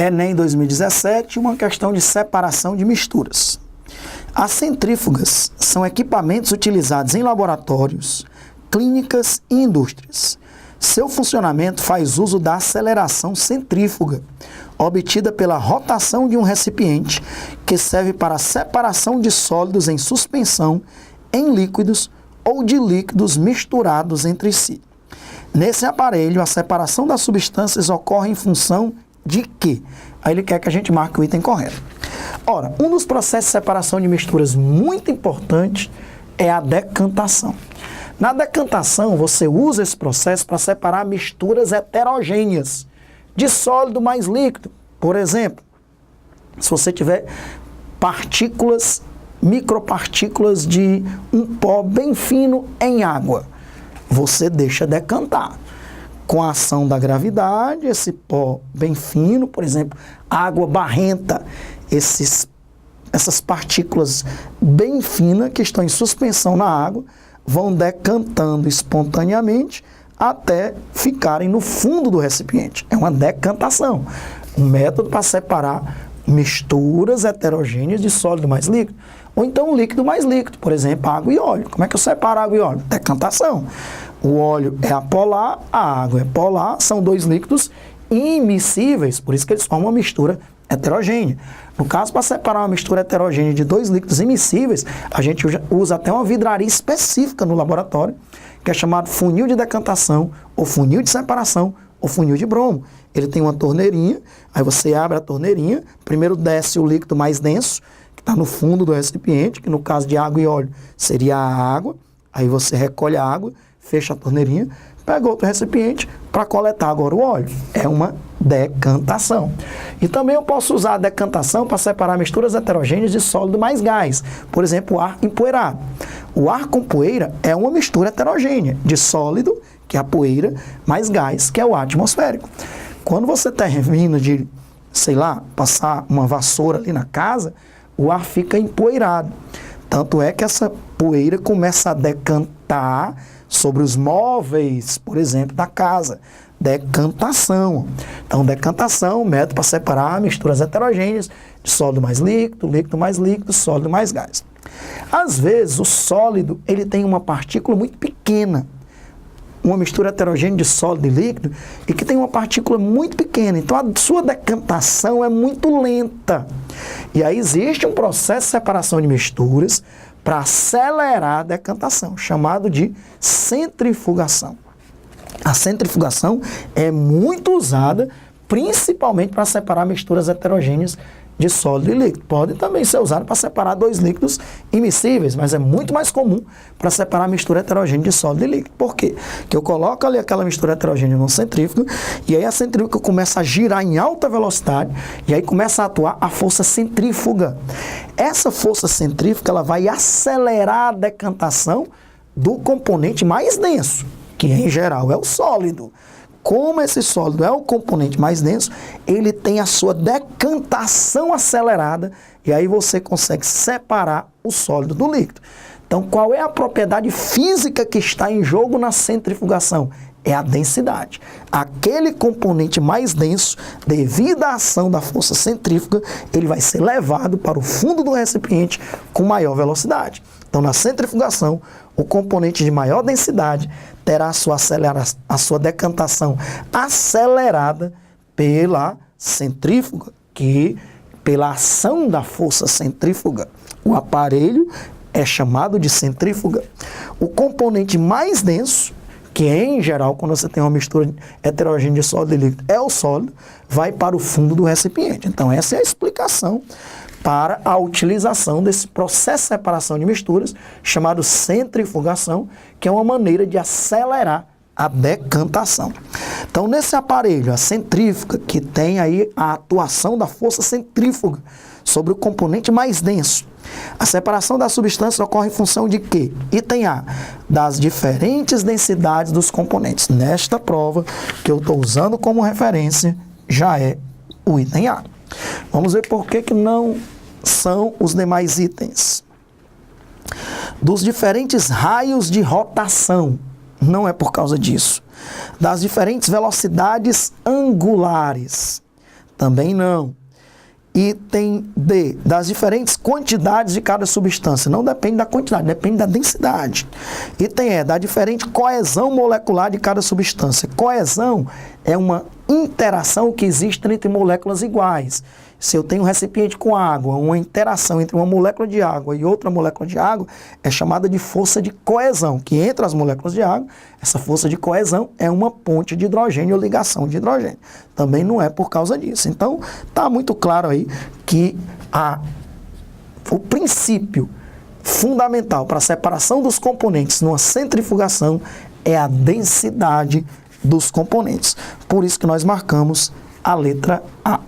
Enem 2017, uma questão de separação de misturas. As centrífugas são equipamentos utilizados em laboratórios, clínicas e indústrias. Seu funcionamento faz uso da aceleração centrífuga, obtida pela rotação de um recipiente, que serve para a separação de sólidos em suspensão, em líquidos ou de líquidos misturados entre si. Nesse aparelho, a separação das substâncias ocorre em função de quê? Aí ele quer que a gente marque o item correto. Ora, um dos processos de separação de misturas muito importante é a decantação. Na decantação, você usa esse processo para separar misturas heterogêneas de sólido mais líquido. Por exemplo, se você tiver partículas, micropartículas de um pó bem fino em água, você deixa decantar. Com a ação da gravidade, esse pó bem fino, por exemplo, água barrenta, essas partículas bem finas que estão em suspensão na água, vão decantando espontaneamente até ficarem no fundo do recipiente. É uma decantação, um método para separar misturas heterogêneas de sólido mais líquido. Ou então um líquido mais líquido, por exemplo, água e óleo. Como é que eu separo água e óleo? Decantação. O óleo é apolar, a água é polar, são dois líquidos imiscíveis, por isso que eles formam uma mistura heterogênea. No caso, para separar uma mistura heterogênea de dois líquidos imiscíveis, a gente usa até uma vidraria específica no laboratório, que é chamado funil de decantação, ou funil de separação, ou funil de bromo. Ele tem uma torneirinha, aí você abre a torneirinha, primeiro desce o líquido mais denso, que está no fundo do recipiente, que no caso de água e óleo seria a água, aí você recolhe a água, fecha a torneirinha, pega outro recipiente para coletar agora o óleo. É uma decantação. E também eu posso usar a decantação para separar misturas heterogêneas de sólido mais gás. Por exemplo, o ar empoeirado. O ar com poeira é uma mistura heterogênea de sólido, que é a poeira, mais gás, que é o ar atmosférico. Quando você termina de, sei lá, passar uma vassoura ali na casa, o ar fica empoeirado. Tanto é que essa poeira começa a decantar sobre os móveis, por exemplo, da casa. Decantação. Então, decantação, método para separar misturas heterogêneas de sólido mais líquido, sólido mais gás. Às vezes, o sólido ele tem uma partícula muito pequena, uma mistura heterogênea de sólido e líquido, e que tem uma partícula muito pequena. Então, a sua decantação é muito lenta. E aí existe um processo de separação de misturas para acelerar a decantação, chamado de centrifugação. A centrifugação é muito usada, principalmente para separar misturas heterogêneas de sólido e líquido. Pode também ser usado para separar dois líquidos imiscíveis, mas é muito mais comum para separar mistura heterogênea de sólido e líquido. Por quê? Porque eu coloco ali aquela mistura heterogênea no centrífugo, e aí a centrífuga começa a girar em alta velocidade, e aí começa a atuar a força centrífuga. Essa força centrífuga ela vai acelerar a decantação do componente mais denso, que em geral é o sólido. Como esse sólido é o componente mais denso, ele tem a sua decantação acelerada e aí você consegue separar o sólido do líquido. Então, qual é a propriedade física que está em jogo na centrifugação? É a densidade. Aquele componente mais denso, devido à ação da força centrífuga, ele vai ser levado para o fundo do recipiente com maior velocidade. Então, na centrifugação, o componente de maior densidade terá a sua decantação acelerada pela centrífuga, que pela ação da força centrífuga, o aparelho é chamado de centrífuga. O componente mais denso, que em geral, quando você tem uma mistura heterogênea de sólido e líquido, é o sólido, vai para o fundo do recipiente. Então, essa é a explicação para a utilização desse processo de separação de misturas, chamado centrifugação, que é uma maneira de acelerar a decantação. Então, nesse aparelho, a centrífuga, que tem aí a atuação da força centrífuga sobre o componente mais denso, a separação das substâncias ocorre em função de quê? Item A, das diferentes densidades dos componentes. Nesta prova, que eu estou usando como referência, já é o item A. Vamos ver por que não são os demais itens. Dos diferentes raios de rotação, não é por causa disso. Das diferentes velocidades angulares, Também não. Item D, das diferentes quantidades de cada substância. Não depende da quantidade, depende da densidade. Item E, da diferente coesão molecular de cada substância. Coesão é uma interação que existe entre moléculas iguais. Se eu tenho um recipiente com água, uma interação entre uma molécula de água e outra molécula de água é chamada de força de coesão, que entre as moléculas de água, essa força de coesão é uma ponte de hidrogênio ou ligação de hidrogênio. Também não é por causa disso. Então, está muito claro aí que o princípio fundamental para a separação dos componentes numa centrifugação é a densidade dos componentes. Por isso que nós marcamos a letra A.